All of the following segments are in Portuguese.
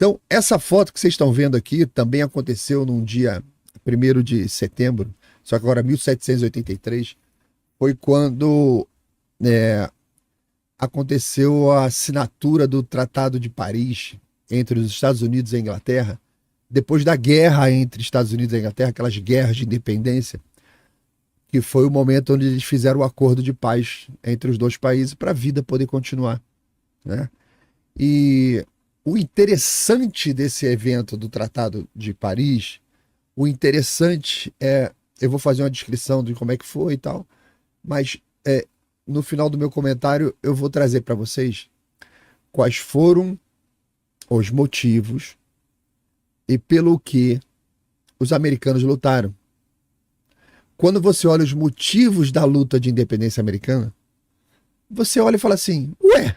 Então, essa foto que vocês estão vendo aqui também aconteceu num dia 1º de setembro, só que agora 1783, foi quando é, aconteceu a assinatura do Tratado de Paris entre os Estados Unidos e a Inglaterra, depois da guerra entre Estados Unidos e Inglaterra, aquelas guerras de independência, que foi o momento onde eles fizeram o acordo de paz entre os dois países para a vida poder continuar, né? E o interessante desse evento do Tratado de Paris, o interessante é, eu vou fazer uma descrição de como é que foi e tal, mas no final do meu comentário eu vou trazer para vocês quais foram os motivos e pelo que os americanos lutaram. Quando você olha os motivos da luta de independência americana, você olha e fala assim, ué,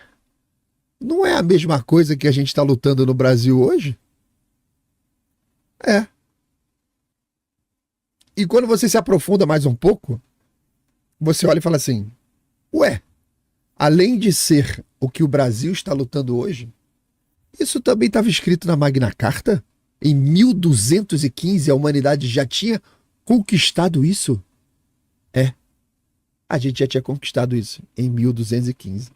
não é a mesma coisa que a gente está lutando no Brasil hoje? É. E quando você se aprofunda mais um pouco, você olha e fala assim, ué, além de ser o que o Brasil está lutando hoje, isso também estava escrito na Magna Carta? Em 1215 a humanidade já tinha conquistado isso? É, a gente já tinha conquistado isso em 1215.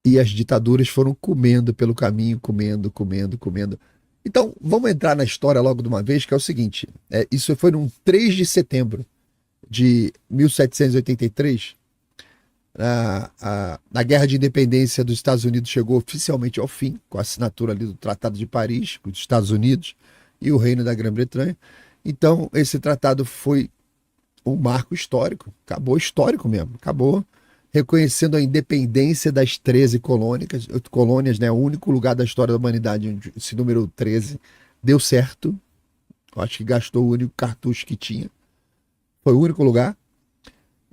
E as ditaduras foram comendo pelo caminho, comendo. Então, vamos entrar na história logo de uma vez, que é o seguinte, isso foi num 3 de setembro de 1783, a Guerra de Independência dos Estados Unidos chegou oficialmente ao fim, com a assinatura ali do Tratado de Paris, com os Estados Unidos e o Reino da Grã-Bretanha. Então, esse tratado foi um marco histórico, acabou histórico mesmo, acabou reconhecendo a independência das 13 colônias, né? O único lugar da história da humanidade onde esse número 13 deu certo. Eu acho que gastou o único cartucho que tinha. Foi o único lugar.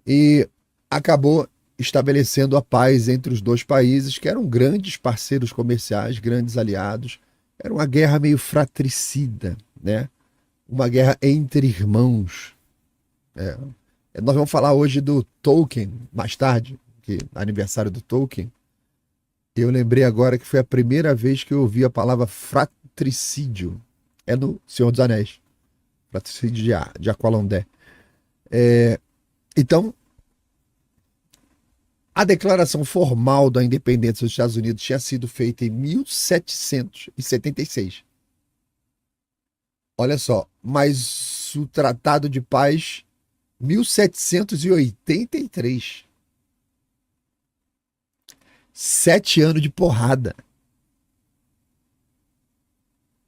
E acabou estabelecendo a paz entre os dois países, que eram grandes parceiros comerciais, grandes aliados. Era uma guerra meio fratricida, né? Uma guerra entre irmãos. Nós vamos falar hoje do Tolkien, mais tarde, que é aniversário do Tolkien. Eu lembrei agora que foi a primeira vez que eu ouvi a palavra fratricídio. É no Senhor dos Anéis. Fratricídio de Aqualondé. Então, a declaração formal da independência dos Estados Unidos tinha sido feita em 1776. Olha só, mas o Tratado de Paz, 1783. 7 anos de porrada.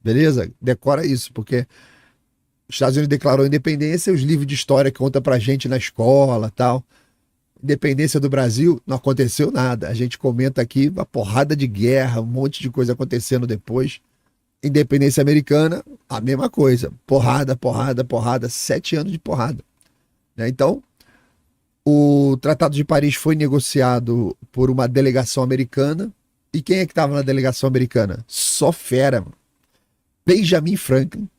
Beleza? Decora isso, porque os Estados Unidos declarou a independência, os livros de história contam pra gente na escola e tal. Independência do Brasil, não aconteceu nada. A gente comenta aqui uma porrada de guerra, um monte de coisa acontecendo depois. Independência americana, a mesma coisa. Porrada, 7 anos de porrada. Então, o Tratado de Paris foi negociado por uma delegação americana. E quem é que estava na delegação americana? Só fera. Benjamin Franklin,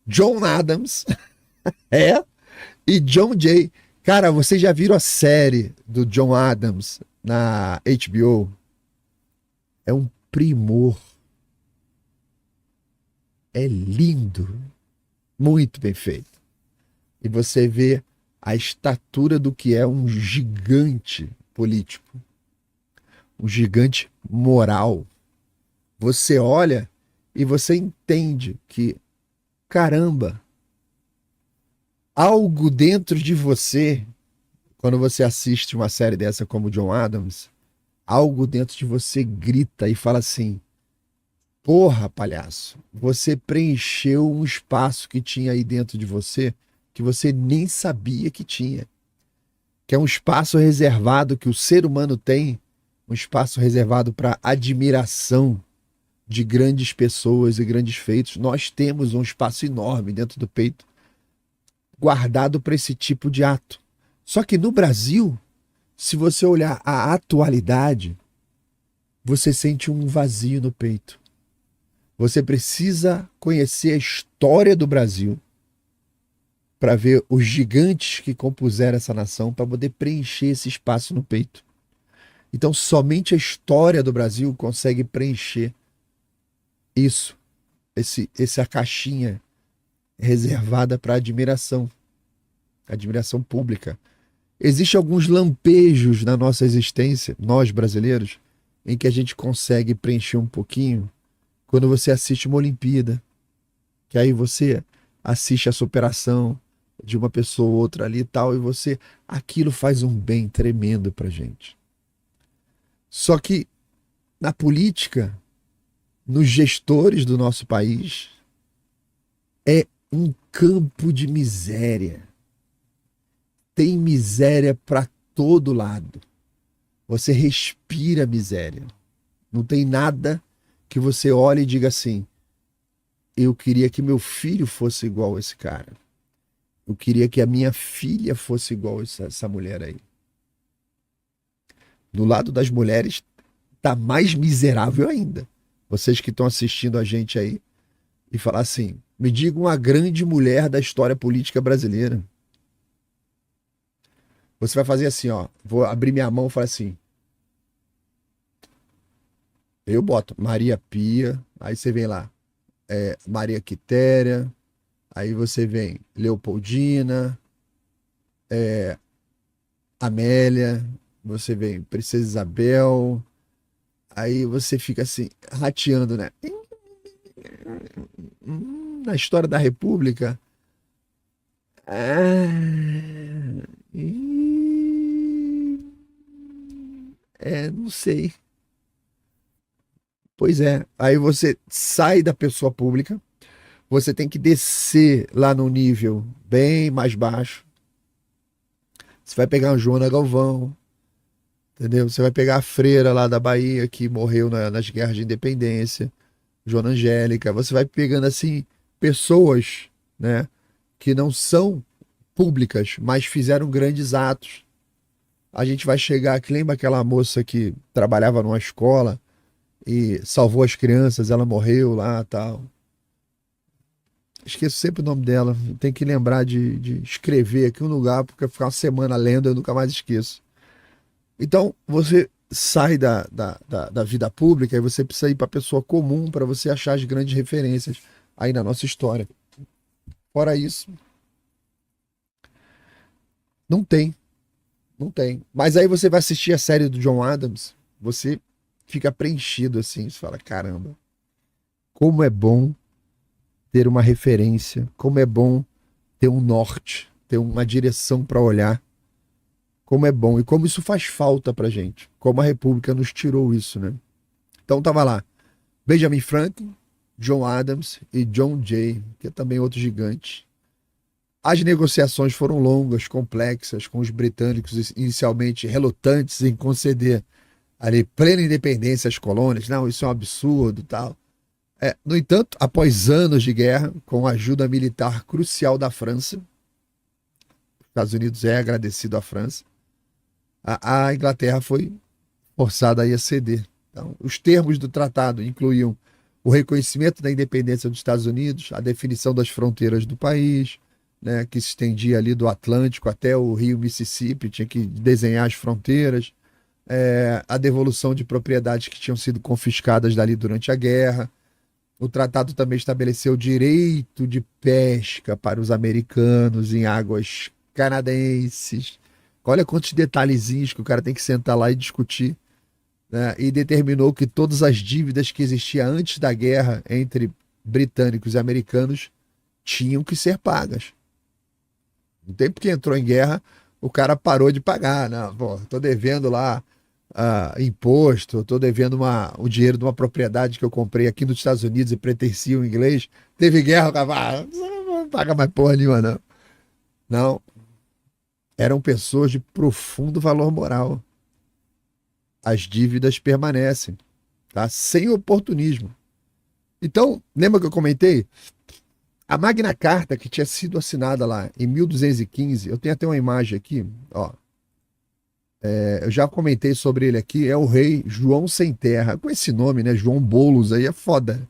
John Adams, e John Jay. Cara, vocês já viram a série do John Adams na HBO? É um primor. É lindo. Muito bem feito. E você vê a estatura do que é um gigante político. Um gigante moral. Você olha e você entende que, caramba, algo dentro de você, quando você assiste uma série dessa como John Adams, algo dentro de você grita e fala assim, porra, palhaço, você preencheu um espaço que tinha aí dentro de você que você nem sabia que tinha. Que é um espaço reservado que o ser humano tem, um espaço reservado para admiração de grandes pessoas e grandes feitos. Nós temos um espaço enorme dentro do peito guardado para esse tipo de ato. Só que no Brasil, se você olhar a atualidade, você sente um vazio no peito. Você precisa conhecer a história do Brasil para ver os gigantes que compuseram essa nação, para poder preencher esse espaço no peito. Então, somente a história do Brasil consegue preencher isso, essa caixinha reservada para admiração pública. Existem alguns lampejos na nossa existência, nós brasileiros, em que a gente consegue preencher um pouquinho quando você assiste uma Olimpíada, que aí você assiste a superação de uma pessoa ou outra ali e tal, e aquilo faz um bem tremendo pra gente. Só que na política, nos gestores do nosso país, é um campo de miséria. Tem miséria para todo lado. Você respira miséria. Não tem nada que você olhe e diga assim: eu queria que meu filho fosse igual a esse cara. Eu queria que a minha filha fosse igual a essa mulher aí. Do lado das mulheres, tá mais miserável ainda. Vocês que estão assistindo a gente aí e falar assim: me diga uma grande mulher da história política brasileira. Você vai fazer assim, ó. Vou abrir minha mão e falar assim. Eu boto Maria Pia, aí você vem lá. Maria Quitéria, aí você vem Leopoldina, Amélia, você vem Princesa Isabel, aí você fica assim, rateando, né? Na história da República. Não sei. Pois é. Aí você sai da pessoa pública, você tem que descer lá no nível bem mais baixo. Você vai pegar uma Joana Galvão, entendeu? Você vai pegar a freira lá da Bahia, que morreu nas guerras de independência, Joana Angélica. Você vai pegando, assim, pessoas, né, que não são públicas, mas fizeram grandes atos. A gente vai chegar aqui, lembra aquela moça que trabalhava numa escola e salvou as crianças, ela morreu lá e tal. Esqueço sempre o nome dela. Tem que lembrar de escrever aqui um lugar, porque ficar uma semana lendo eu nunca mais esqueço. Então, você sai da vida pública e você precisa ir para a pessoa comum para você achar as grandes referências aí na nossa história. Fora isso, não tem. Não tem. Mas aí você vai assistir a série do John Adams, você fica preenchido assim, você fala, caramba, como é bom ter uma referência, como é bom ter um norte, ter uma direção para olhar, como é bom e como isso faz falta pra gente, como a República nos tirou isso, né? Então tava lá, Benjamin Franklin, John Adams e John Jay, que é também outro gigante. As negociações foram longas, complexas, com os britânicos inicialmente relutantes em conceder ali plena independência às colônias. Não, isso é um absurdo, tal. No entanto, após anos de guerra, com a ajuda militar crucial da França, os Estados Unidos é agradecido à França, a Inglaterra foi forçada a ceder. Então, os termos do tratado incluíam o reconhecimento da independência dos Estados Unidos, a definição das fronteiras do país, né, que se estendia ali do Atlântico até o rio Mississippi, tinha que desenhar as fronteiras, a devolução de propriedades que tinham sido confiscadas dali durante a guerra. O tratado também estabeleceu o direito de pesca para os americanos em águas canadenses. Olha quantos detalhezinhos que o cara tem que sentar lá e discutir, né? E determinou que todas as dívidas que existiam antes da guerra entre britânicos e americanos tinham que ser pagas. No tempo que entrou em guerra, o cara parou de pagar, né? Pô, tô devendo lá imposto, tô devendo o dinheiro de uma propriedade que eu comprei aqui nos Estados Unidos e pertencia ao inglês. Teve guerra, o cara não paga mais porra nenhuma, não. Não. Eram pessoas de profundo valor moral. As dívidas permanecem, tá? Sem oportunismo. Então, lembra que eu comentei? A Magna Carta, que tinha sido assinada lá em 1215, eu tenho até uma imagem aqui, ó. Eu já comentei sobre ele aqui, é o rei João Sem Terra. Com esse nome, né? João Boulos aí é foda.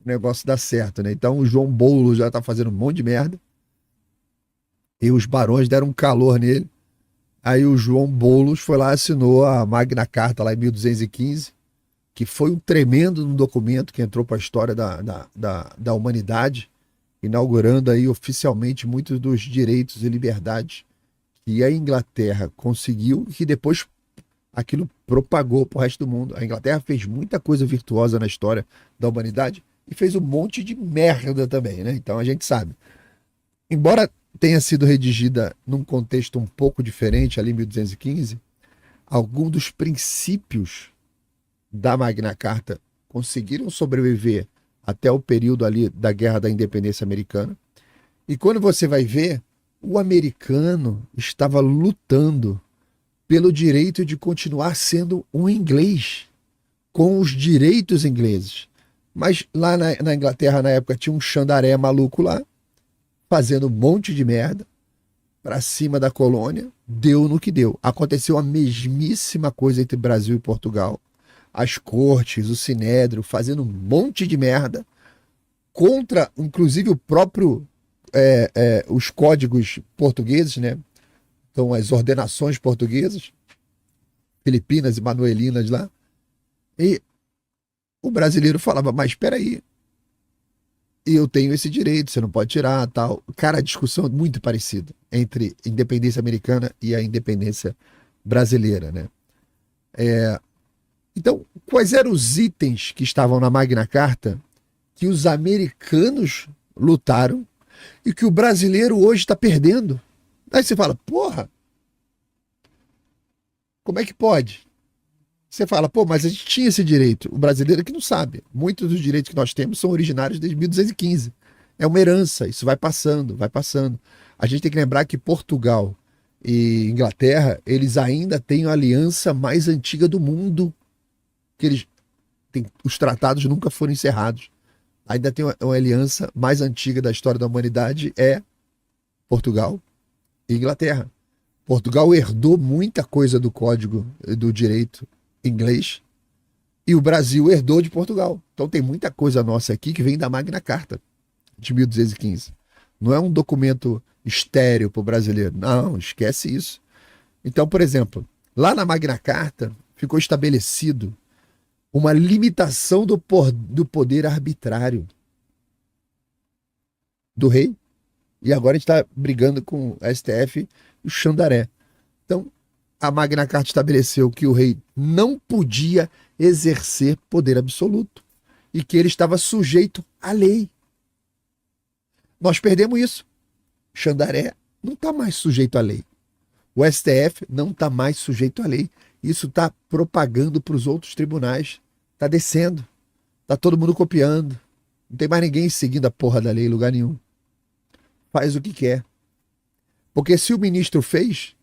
O negócio dá certo, né? Então o João Boulos já tá fazendo um monte de merda. E os barões deram um calor nele. Aí o João Boulos foi lá e assinou a Magna Carta lá em 1215, que foi um tremendo documento que entrou para a história da humanidade, inaugurando aí oficialmente muitos dos direitos e liberdades que a Inglaterra conseguiu e que depois aquilo propagou para o resto do mundo. A Inglaterra fez muita coisa virtuosa na história da humanidade e fez um monte de merda também, né? Então a gente sabe. Embora tenha sido redigida num contexto um pouco diferente, ali em 1215, alguns dos princípios da Magna Carta conseguiram sobreviver até o período ali da Guerra da Independência Americana. E quando você vai ver, o americano estava lutando pelo direito de continuar sendo um inglês, com os direitos ingleses. Mas lá na Inglaterra, na época, tinha um chandaré maluco lá, fazendo um monte de merda para cima da colônia, deu no que deu. Aconteceu a mesmíssima coisa entre Brasil e Portugal. As cortes, o sinédrio, fazendo um monte de merda contra, inclusive, o próprio os códigos portugueses, né? Então, as ordenações portuguesas, filipinas e manuelinas lá. E o brasileiro falava, mas espera aí, eu tenho esse direito, você não pode tirar, tal. Cara, a discussão é muito parecida entre a independência americana e a independência brasileira, né? Então, quais eram os itens que estavam na Magna Carta que os americanos lutaram e que o brasileiro hoje está perdendo? Aí você fala, porra, como é que pode? Você fala, pô, mas a gente tinha esse direito. O brasileiro é que não sabe. Muitos dos direitos que nós temos são originários desde 1215. É uma herança, isso vai passando, vai passando. A gente tem que lembrar que Portugal e Inglaterra, eles ainda têm a aliança mais antiga do mundo, que eles têm, os tratados nunca foram encerrados. Ainda tem uma aliança mais antiga da história da humanidade, é Portugal e Inglaterra. Portugal herdou muita coisa do código do direito inglês e o Brasil herdou de Portugal. Então tem muita coisa nossa aqui que vem da Magna Carta de 1215. Não é um documento estéril para o brasileiro. Não, esquece isso. Então, por exemplo, lá na Magna Carta ficou estabelecido uma limitação do poder arbitrário do rei. E agora a gente está brigando com o STF e o Xandaré. Então, a Magna Carta estabeleceu que o rei não podia exercer poder absoluto e que ele estava sujeito à lei. Nós perdemos isso. Xandaré não está mais sujeito à lei. O STF não está mais sujeito à lei. Isso está propagando para os outros tribunais. Está descendo. Está todo mundo copiando. Não tem mais ninguém seguindo a porra da lei em lugar nenhum. Faz o que quer. Porque se o ministro fez,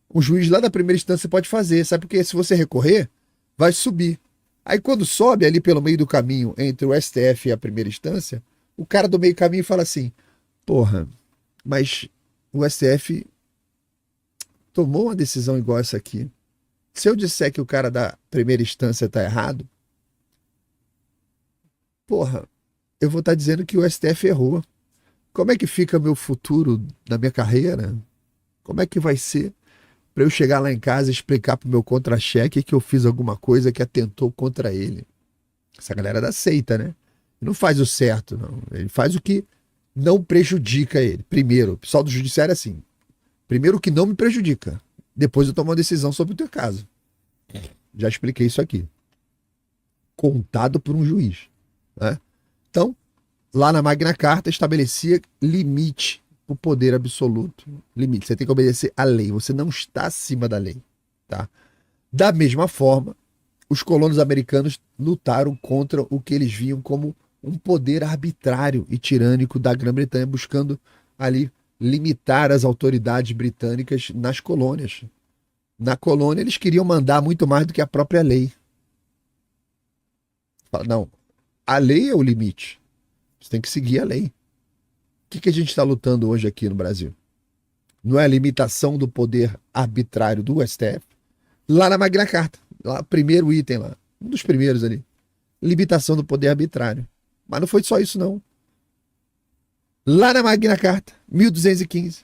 o juiz lá da primeira instância pode fazer. Sabe por quê? Se você recorrer, vai subir. Aí quando sobe ali pelo meio do caminho entre o STF e a primeira instância, o cara do meio caminho fala assim, porra, mas o STF tomou uma decisão igual essa aqui. Se eu disser que o cara da primeira instância está errado, porra, eu vou estar dizendo que o STF errou. Como é que fica meu futuro na minha carreira? Como é que vai ser para eu chegar lá em casa e explicar pro meu contra-cheque que eu fiz alguma coisa que atentou contra ele? Essa galera é da seita, né? Não faz o certo, não. Ele faz o que não prejudica ele. Primeiro, o pessoal do judiciário é assim. Primeiro o que não me prejudica. Depois eu tomo uma decisão sobre o teu caso. Já expliquei isso aqui. Contado por um juiz, né? Então, lá na Magna Carta estabelecia limite para o poder absoluto. Limite. Você tem que obedecer à lei. Você não está acima da lei, tá? Da mesma forma, os colonos americanos lutaram contra o que eles viam como um poder arbitrário e tirânico da Grã-Bretanha, buscando ali limitar as autoridades britânicas nas colônias. Na colônia, eles queriam mandar muito mais do que a própria lei. Fala, não, a lei é o limite. Você tem que seguir a lei. O que a gente está lutando hoje aqui no Brasil? Não é a limitação do poder arbitrário do STF? Lá na Magna Carta, lá, primeiro item lá, um dos primeiros ali. Limitação do poder arbitrário. Mas não foi só isso, não. Lá na Magna Carta, 1215,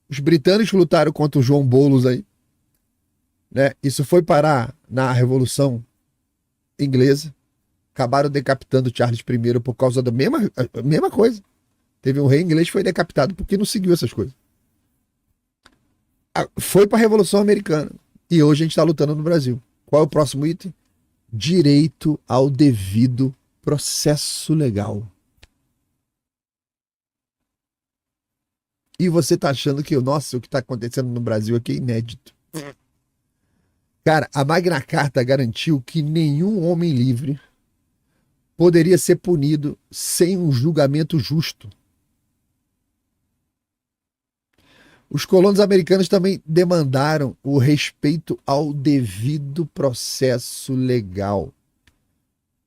os britânicos lutaram contra o João Boulos aí, né? Isso foi parar na Revolução Inglesa. Acabaram decapitando Charles I por causa da mesma coisa. Teve um rei inglês que foi decapitado porque não seguiu essas coisas. Foi para a Revolução Americana. E hoje a gente está lutando no Brasil. Qual é o próximo item? Direito ao devido processo legal. E você tá achando que, nossa, o que está acontecendo no Brasil aqui é inédito. Cara, a Magna Carta garantiu que nenhum homem livre poderia ser punido sem um julgamento justo. Os colonos americanos também demandaram o respeito ao devido processo legal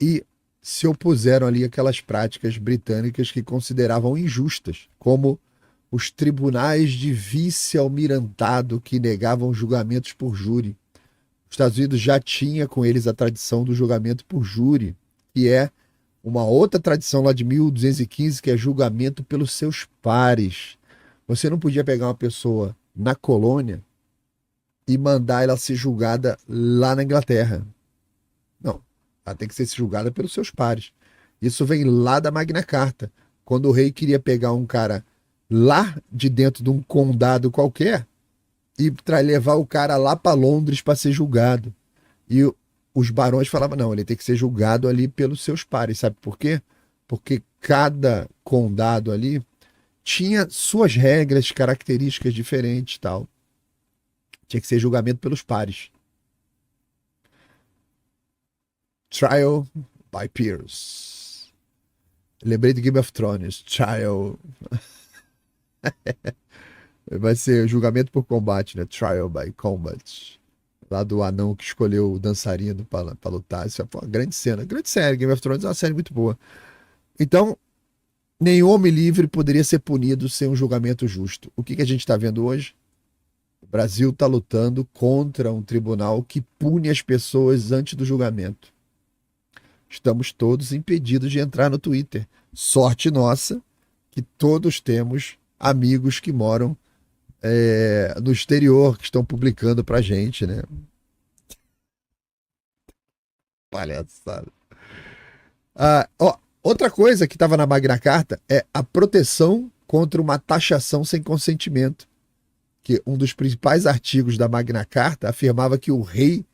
e se opuseram ali àquelas práticas britânicas que consideravam injustas, como os tribunais de vice-almirantado que negavam julgamentos por júri. Os Estados Unidos já tinha com eles a tradição do julgamento por júri, que é uma outra tradição lá de 1215, que é julgamento pelos seus pares. Você não podia pegar uma pessoa na colônia e mandar ela ser julgada lá na Inglaterra. Não, ela tem que ser julgada pelos seus pares. Isso vem lá da Magna Carta. Quando o rei queria pegar um cara lá de dentro de um condado qualquer e levar o cara lá para Londres para ser julgado. E os barões falavam, não, ele tem que ser julgado ali pelos seus pares. Sabe por quê? Porque cada condado ali tinha suas regras, características diferentes e tal. Tinha que ser julgamento pelos pares. Trial by peers. Lembrei do Game of Thrones. Trial. Vai ser julgamento por combate, né? Trial by combat. Lá do anão que escolheu o dançarino para lutar. Isso é uma grande cena. Grande série. Game of Thrones é uma série muito boa. Então, nenhum homem livre poderia ser punido sem um julgamento justo. O que a gente está vendo hoje? O Brasil está lutando contra um tribunal que pune as pessoas antes do julgamento. Estamos todos impedidos de entrar no Twitter. Sorte nossa que todos temos amigos que moram no exterior, que estão publicando pra gente, né? Palhaçada. Outra coisa que estava na Magna Carta é a proteção contra uma taxação sem consentimento. Que um dos principais artigos da Magna Carta afirmava que o rei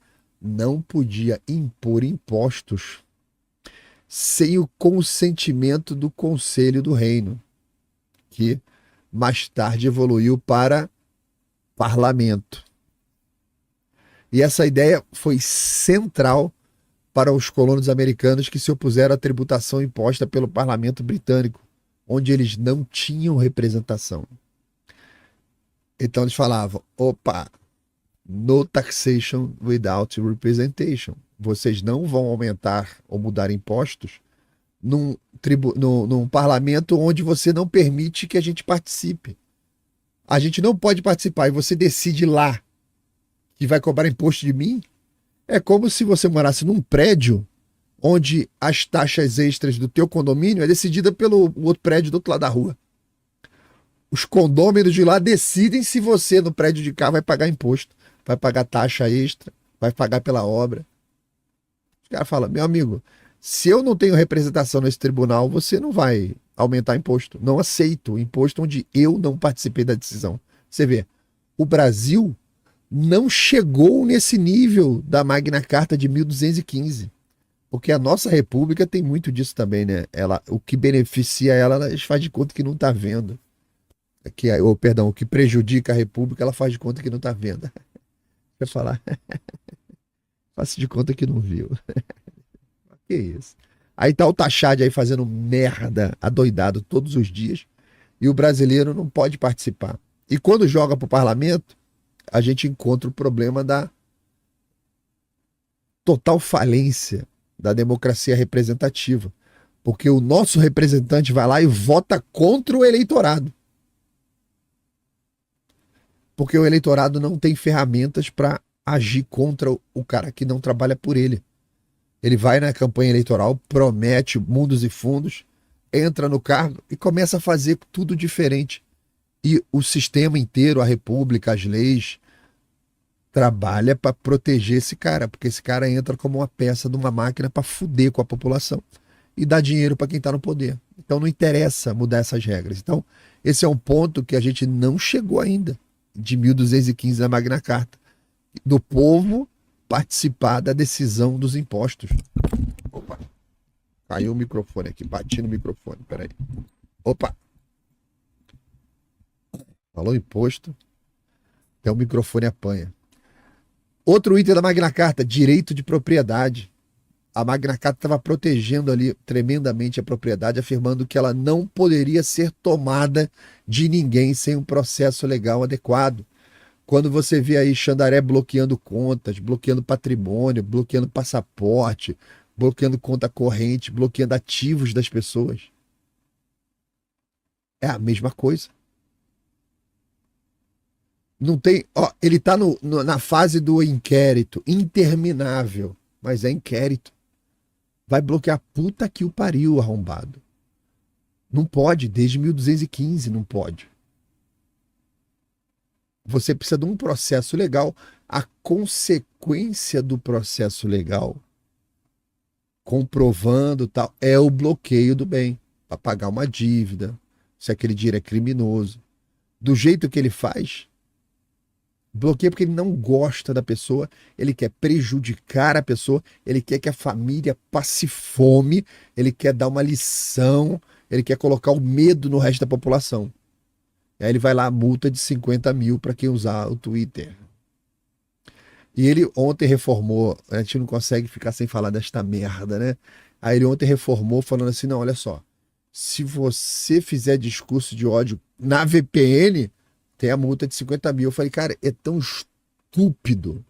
não podia impor impostos sem o consentimento do Conselho do Reino, que mais tarde evoluiu para parlamento. E essa ideia foi central para os colonos americanos que se opuseram à tributação imposta pelo parlamento britânico, onde eles não tinham representação. Então eles falavam, opa, no taxation without representation. Vocês não vão aumentar ou mudar impostos num parlamento onde você não permite que a gente participe. A gente não pode participar e você decide lá que vai cobrar imposto de mim. É como se você morasse num prédio onde as taxas extras do teu condomínio é decidida pelo outro prédio do outro lado da rua. Os condôminos de lá decidem se você no prédio de cá vai pagar imposto, vai pagar taxa extra, vai pagar pela obra. Os caras falam, meu amigo, se eu não tenho representação nesse tribunal, você não vai aumentar imposto. Não aceito imposto onde eu não participei da decisão. Você vê, o Brasil não chegou nesse nível da Magna Carta de 1215. Porque a nossa república tem muito disso também, né? O que beneficia ela faz de conta que não está vendo. O que prejudica a república, ela faz de conta que não está vendo. Quer falar? Faça de conta que não viu. Que isso? Aí tá o Taxad aí fazendo merda, adoidado todos os dias, e o brasileiro não pode participar. E quando joga pro parlamento, a gente encontra o problema da total falência da democracia representativa. Porque o nosso representante vai lá e vota contra o eleitorado. Porque o eleitorado não tem ferramentas para agir contra o cara que não trabalha por ele. Ele vai na campanha eleitoral, promete mundos e fundos, entra no cargo e começa a fazer tudo diferente. E o sistema inteiro, a república, as leis, trabalha para proteger esse cara, porque esse cara entra como uma peça de uma máquina para fuder com a população e dar dinheiro para quem está no poder. Então não interessa mudar essas regras. Então, esse é um ponto que a gente não chegou ainda, de 1215 da Magna Carta, do povo participar da decisão dos impostos. Opa, caiu o microfone aqui, bati no microfone, peraí. Opa, falou imposto, até o microfone apanha. Outro item da Magna Carta, direito de propriedade. A Magna Carta estava protegendo ali tremendamente a propriedade, afirmando que ela não poderia ser tomada de ninguém sem um processo legal adequado. Quando você vê aí Xandaré bloqueando contas, bloqueando patrimônio, bloqueando passaporte, bloqueando conta corrente, bloqueando ativos das pessoas, é a mesma coisa. Não tem, ó, ele está na fase do inquérito, interminável, mas é inquérito. Vai bloquear, puta que o pariu, arrombado. Não pode, desde 1215 não pode. Você precisa de um processo legal. A consequência do processo legal, comprovando tal, é o bloqueio do bem, para pagar uma dívida, se aquele dinheiro é criminoso. Do jeito que ele faz, bloqueia porque ele não gosta da pessoa, ele quer prejudicar a pessoa, ele quer que a família passe fome, ele quer dar uma lição, ele quer colocar o medo no resto da população. E aí ele vai lá, multa de 50 mil para quem usar o Twitter. E ele ontem reformou, a gente não consegue ficar sem falar desta merda, né? Aí ele ontem reformou falando assim, não, olha só, se você fizer discurso de ódio na VPN, tem a multa de 50 mil. Eu falei, cara, é tão estúpido.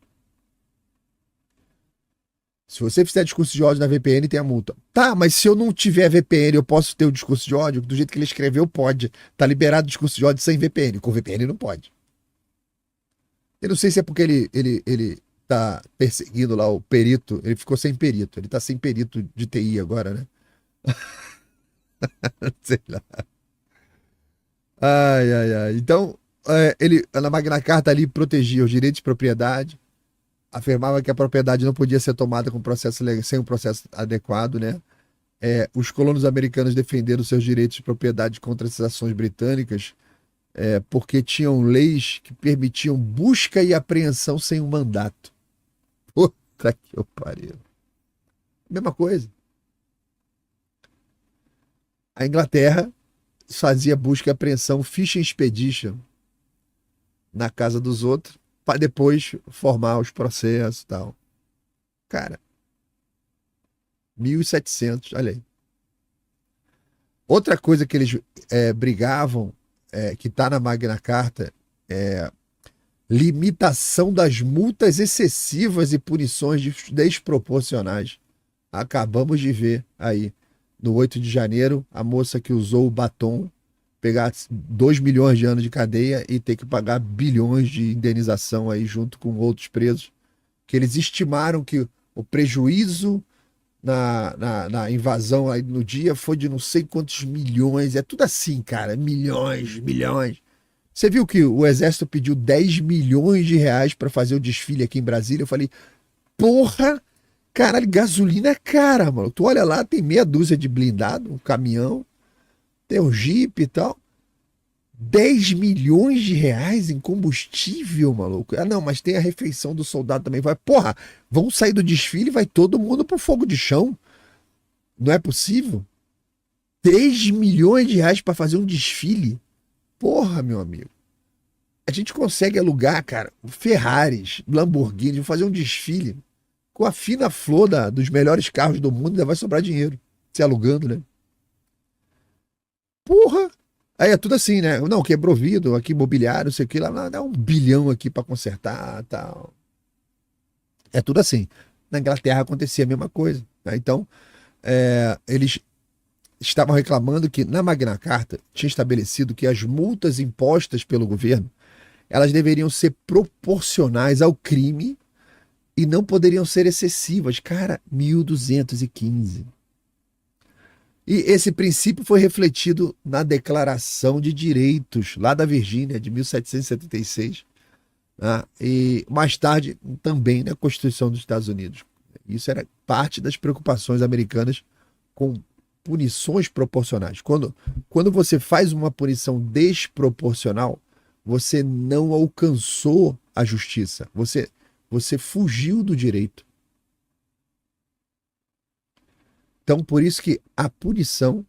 Se você fizer discurso de ódio na VPN, tem a multa. Tá, mas se eu não tiver VPN, eu posso ter o discurso de ódio? Do jeito que ele escreveu, pode. Tá liberado o discurso de ódio sem VPN. Com VPN não pode. Eu não sei se é porque ele tá perseguindo lá o perito. Ele ficou sem perito. Ele tá sem perito de TI agora, né? Sei lá. Ai, ai, ai. Então, ele, na Magna Carta ali, protegia os direitos de propriedade, afirmava que a propriedade não podia ser tomada com processo sem um processo adequado, né? Os colonos americanos defenderam seus direitos de propriedade contra as ações britânicas, porque tinham leis que permitiam busca e apreensão sem um mandato. Puta que eu pariu. Mesma coisa. A Inglaterra fazia busca e apreensão, fishing expedition, na casa dos outros, para depois formar os processos e tal. Cara, 1700, olha aí. Outra coisa que eles brigavam, que está na Magna Carta, limitação das multas excessivas e punições desproporcionais. Acabamos de ver aí, no 8 de janeiro, a moça que usou o batom pegar 2 milhões de anos de cadeia e ter que pagar bilhões de indenização aí junto com outros presos, que eles estimaram que o prejuízo na invasão aí no dia foi de não sei quantos milhões, é tudo assim, cara, milhões, milhões. Você viu que o Exército pediu 10 milhões de reais para fazer o desfile aqui em Brasília? Eu falei, porra, caralho, gasolina é cara, mano. Tu olha lá, tem meia dúzia de blindado, um caminhão, tem um Jeep e tal. 10 milhões de reais em combustível, maluco. Ah, não, mas tem a refeição do soldado também. Vai, porra, vão sair do desfile e vai todo mundo pro fogo de chão. Não é possível? 10 milhões de reais para fazer um desfile? Porra, meu amigo. A gente consegue alugar, cara, Ferraris, Lamborghini, vou fazer um desfile com a fina flor dos melhores carros do mundo, ainda vai sobrar dinheiro. Se alugando, né? Porra! Aí é tudo assim, né? Não, quebrou vidro, aqui mobiliário, não sei o que, lá dá 1 bilhão aqui para consertar tal. É tudo assim. Na Inglaterra acontecia a mesma coisa, né? Então, eles estavam reclamando que na Magna Carta tinha estabelecido que as multas impostas pelo governo, elas deveriam ser proporcionais ao crime e não poderiam ser excessivas. Cara, 1215. E esse princípio foi refletido na Declaração de Direitos, lá da Virgínia, de 1776. Né? E mais tarde também na Constituição dos Estados Unidos. Isso era parte das preocupações americanas com punições proporcionais. Quando você faz uma punição desproporcional, você não alcançou a justiça. Você fugiu do direito. Então, por isso que a punição,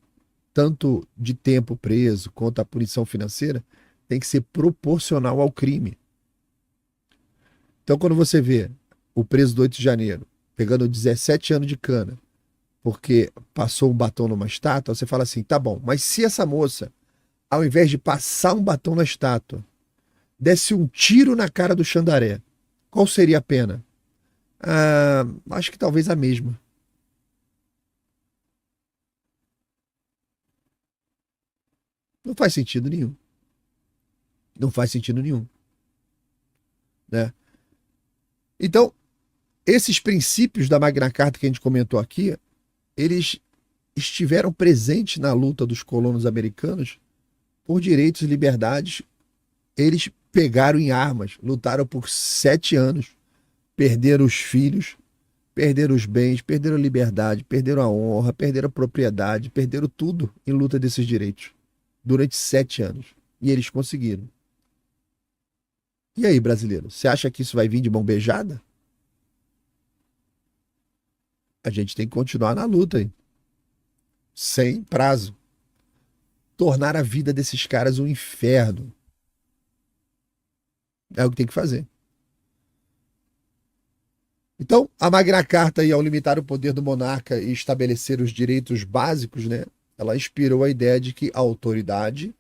tanto de tempo preso quanto a punição financeira, tem que ser proporcional ao crime. Então, quando você vê o preso do 8 de janeiro pegando 17 anos de cana porque passou um batom numa estátua, você fala assim, tá bom, mas se essa moça, ao invés de passar um batom na estátua, desse um tiro na cara do Xandaré, qual seria a pena? Acho que talvez a mesma. Não faz sentido nenhum. Não faz sentido nenhum, né? Então, esses princípios da Magna Carta que a gente comentou aqui, eles estiveram presentes na luta dos colonos americanos por direitos e liberdades. Eles pegaram em armas, lutaram por 7 anos, perderam os filhos, perderam os bens, perderam a liberdade, perderam a honra, perderam a propriedade, perderam tudo em luta desses direitos durante 7 anos. E eles conseguiram. E aí, brasileiro, você acha que isso vai vir de mão beijada? A gente tem que continuar na luta aí, sem prazo. Tornar a vida desses caras um inferno. É o que tem que fazer. Então, a Magna Carta, aí, ao limitar o poder do monarca e estabelecer os direitos básicos, né, ela inspirou a ideia de que a autoridade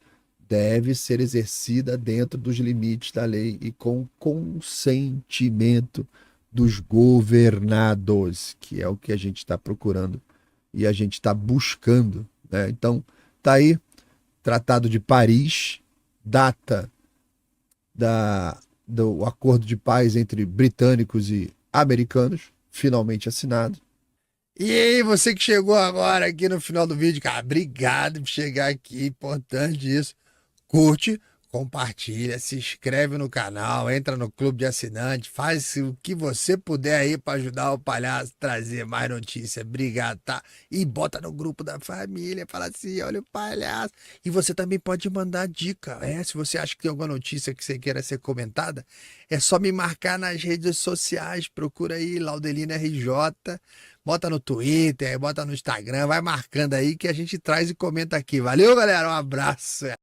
deve ser exercida dentro dos limites da lei e com consentimento dos governados, que é o que a gente está procurando e a gente está buscando, né? Então, tá aí, Tratado de Paris, data do acordo de paz entre britânicos e americanos, finalmente assinado. E aí, você que chegou agora aqui no final do vídeo, cara, obrigado por chegar aqui, importante isso. Curte, compartilha, se inscreve no canal, entra no clube de assinantes, faz o que você puder aí para ajudar o Palhaço a trazer mais notícias. Obrigado, tá? E bota no grupo da família, fala assim, olha o Palhaço. E você também pode mandar dica, se você acha que tem alguma notícia que você queira ser comentada, é só me marcar nas redes sociais, procura aí, Laudelino RJ, bota no Twitter, bota no Instagram, vai marcando aí que a gente traz e comenta aqui. Valeu, galera, um abraço.